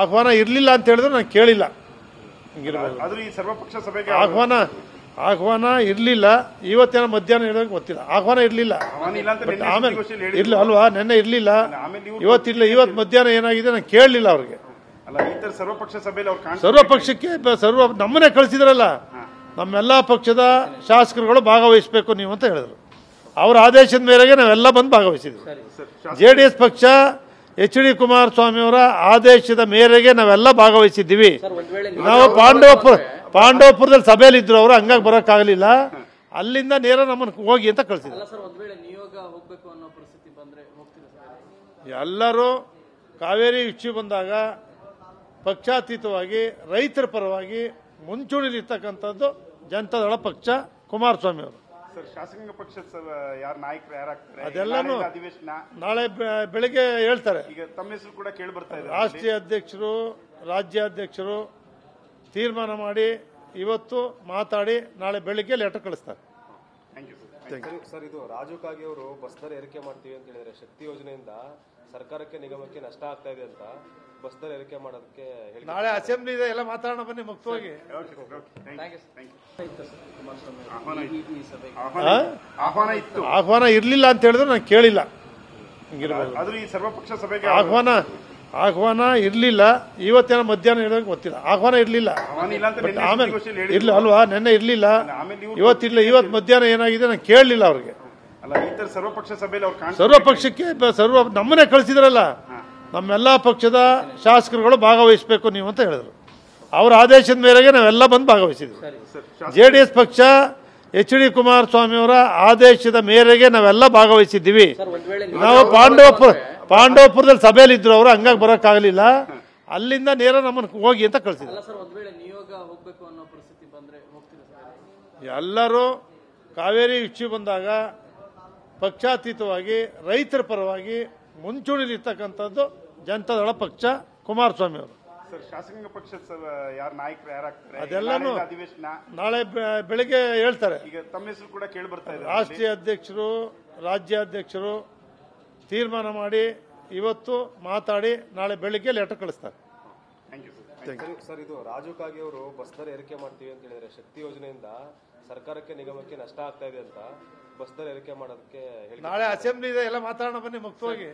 ಆಹ್ವಾನ ಇರಲಿಲ್ಲ ಅಂತ ಹೇಳಿದ್ರೆ ನಾನು ಕೇಳಿಲ್ಲ. ಆಹ್ವಾನ ಇರಲಿಲ್ಲ. ಇವತ್ತೇನೋ ಮಧ್ಯಾಹ್ನ ಹೇಳಿದ್ರೆ ಗೊತ್ತಿಲ್ಲ. ಆಹ್ವಾನ ಇರಲಿಲ್ಲ. ಆಮೇಲೆ ಇರ್ಲಿ ಅಲ್ವಾ, ನೆನ್ನೆ ಇರಲಿಲ್ಲ, ಇವತ್ತಿಲ್ಲ. ಇವತ್ತು ಮಧ್ಯಾಹ್ನ ಏನಾಗಿದೆ ನಾನು ಕೇಳಲಿಲ್ಲ ಅವ್ರಿಗೆ. ಸರ್ವಪಕ್ಷಕ್ಕೆ ನಮ್ಮನ್ನೇ ಕಳಿಸಿದ್ರಲ್ಲ, ನಮ್ಮೆಲ್ಲ ಪಕ್ಷದ ಶಾಸಕರುಗಳು ಭಾಗವಹಿಸಬೇಕು ನೀವು ಅಂತ ಹೇಳಿದ್ರು. ಅವರ ಆದೇಶದ ಮೇರೆಗೆ ನಾವೆಲ್ಲ ಬಂದು ಭಾಗವಹಿಸಿದ್ವಿ. JDS ಪಕ್ಷ HD ಕುಮಾರಸ್ವಾಮಿ ಅವರ ಆದೇಶದ ಮೇರೆಗೆ ನಾವೆಲ್ಲ ಭಾಗವಹಿಸಿದ್ದೀವಿ. ನಾವು ಪಾಂಡವಪುರದಲ್ಲಿ ಸಭೆಯಲ್ಲಿ ಇದ್ರು ಅವರು, ಹಂಗಾಗಿ ಬರೋಕ್ಕಾಗಲಿಲ್ಲ. ಅಲ್ಲಿಂದ ನೇರ ನಮ್ಮನ್ನು ಹೋಗಿ ಅಂತ ಕಳಿಸಿದ್ರು. ಎಲ್ಲರೂ ಕಾವೇರಿ ಇಶ್ಯೂ ಬಂದಾಗ ಪಕ್ಷಾತೀತವಾಗಿ ರೈತರ ಪರವಾಗಿ ಮುಂಚೂಣಿಲಿರ್ತಕ್ಕಂಥದ್ದು ಜನತಾದಳ ಪಕ್ಷ, ಕುಮಾರಸ್ವಾಮಿ ಅವರು. ಶಾಸಕಾಂಗ ಪಕ್ಷದ ನಾಯಕರು ಯಾರಾಗ್ತಾರೆ ಅದೆಲ್ಲಾನು ನಾಳೆ ಬೆಳಿಗ್ಗೆ ಹೇಳ್ತಾರೆ. ಈಗ ತಮ್ಮ ಹೆಸರು ಕೂಡ ಕೇಳಿ ಬರ್ತಾ ಇದೆ. ರಾಷ್ಟ್ರೀಯ ಅಧ್ಯಕ್ಷರು, ರಾಜ್ಯಾಧ್ಯಕ್ಷರು ತೀರ್ಮಾನ ಮಾಡಿ ಇವತ್ತು ಮಾತಾಡಿ ನಾಳೆ ಬೆಳಿಗ್ಗೆ ಲೆಟರ್ ಕಳಿಸ್ತಾರೆ. ಸರ್, ಇದು ರಾಜು ಕಾಗೆ ಅವರು ಬಸ್ ದರ ಏರಿಕೆ ಮಾಡ್ತೀವಿ ಅಂತ ಹೇಳಿದ್ರೆ, ಶಕ್ತಿ ಯೋಜನೆಯಿಂದ ಸರ್ಕಾರಕ್ಕೆ ನಿಗಮಕ್ಕೆ ನಷ್ಟ ಆಗ್ತಾ ಇದೆ ಅಂತ ಬಸ್ ದರ ಏರಿಕೆ ಮಾಡೋದಕ್ಕೆ ನಾಳೆ ಅಸೆಂಬ್ಲಿ ಇದೆ, ಎಲ್ಲ ಮಾತಾಡೋಣ ಬನ್ನಿ ಮುಕ್ತವಾಗಿ. ಆಹ್ವಾನ ಇರಲಿಲ್ಲ ಅಂತ ಹೇಳಿದ್ರೆ ನಾನು ಕೇಳಿಲ್ಲ. ಆಹ್ವಾನ ಇರಲಿಲ್ಲ. ಇವತ್ತೇನೋ ಮಧ್ಯಾಹ್ನ ಹೇಳಿದ್ರೆ ಗೊತ್ತಿಲ್ಲ. ಆಹ್ವಾನ ಇರಲಿಲ್ಲ. ಆಮೇಲೆ ಇರ್ಲಿ ಅಲ್ವಾ, ನೆನ್ನೆ ಇರಲಿಲ್ಲ, ಇವತ್ತಿಲ್ಲ. ಇವತ್ತು ಮಧ್ಯಾಹ್ನ ಏನಾಗಿದೆ ನಾನು ಕೇಳಲಿಲ್ಲ ಅವ್ರಿಗೆ. ಸರ್ವಪಕ್ಷಕ್ಕೆ ನಮ್ಮನ್ನೇ ಕಳಿಸಿದ್ರಲ್ಲ, ನಮ್ಮೆಲ್ಲ ಪಕ್ಷದ ಶಾಸಕರುಗಳು ಭಾಗವಹಿಸಬೇಕು ನೀವು ಅಂತ ಹೇಳಿದ್ರು. ಅವರ ಆದೇಶದ ಮೇರೆಗೆ ನಾವೆಲ್ಲ ಬಂದು ಭಾಗವಹಿಸಿದ್ವಿ. JDS ಪಕ್ಷ HD ಕುಮಾರಸ್ವಾಮಿ ಅವರ ಆದೇಶದ ಮೇರೆಗೆ ನಾವೆಲ್ಲ ಭಾಗವಹಿಸಿದ್ದೀವಿ. ನಾವು ಪಾಂಡವಪುರದಲ್ಲಿ ಸಭೆಯಲ್ಲಿ ಇದ್ರು ಅವರು, ಹಂಗಾಗಿ ಬರೋಕ್ಕಾಗಲಿಲ್ಲ. ಅಲ್ಲಿಂದ ನೇರ ನಮ್ಮನ್ನು ಹೋಗಿ ಅಂತ ಕಳಿಸಿದ್ರು. ಎಲ್ಲರೂ ಕಾವೇರಿ ಇಶ್ಯೂ ಬಂದಾಗ ಪಕ್ಷಾತೀತವಾಗಿ ರೈತರ ಪರವಾಗಿ ಮುಂಚೂಣಿಲಿರ್ತಕ್ಕಂಥದ್ದು ಜನತಾದಳ ಪಕ್ಷ, ಕುಮಾರಸ್ವಾಮಿ ಅವರು. ಶಾಸಕಾಂಗ ಪಕ್ಷದ ನಾಯಕರು ಯಾರಾಗ್ತಾರೆ ಅದೆಲ್ಲಾನು ನಾಳೆ ಬೆಳಿಗ್ಗೆ ಹೇಳ್ತಾರೆ. ಈಗ ತಮ್ಮ ಹೆಸರು ಕೂಡ ಕೇಳಿ ಬರ್ತಾ ಇದೆ. ರಾಷ್ಟ್ರೀಯ ಅಧ್ಯಕ್ಷರು, ರಾಜ್ಯಾಧ್ಯಕ್ಷರು ತೀರ್ಮಾನ ಮಾಡಿ ಇವತ್ತು ಮಾತಾಡಿ ನಾಳೆ ಬೆಳಿಗ್ಗೆ ಲೆಟರ್ ಕಳಿಸ್ತಾರೆ. ಸರ್, ಇದು ರಾಜು ಕಾಗೆ ಅವರು ಬಸ್ ದರ ಏರಿಕೆ ಮಾಡ್ತೀವಿ ಅಂತ ಹೇಳಿದ್ರೆ, ಶಕ್ತಿ ಯೋಜನೆಯಿಂದ ಸರ್ಕಾರಕ್ಕೆ ನಿಗಮಕ್ಕೆ ನಷ್ಟ ಆಗ್ತಾ ಇದೆ ಅಂತ ಬಸ್ ದರ ಏರಿಕೆ ಮಾಡೋದಕ್ಕೆ ನಾಳೆ ಅಸೆಂಬ್ಲಿ ಇದೆ, ಎಲ್ಲ ಮಾತಾಡೋಣ ಬನ್ನಿ ಮುಕ್ತವಾಗಿ.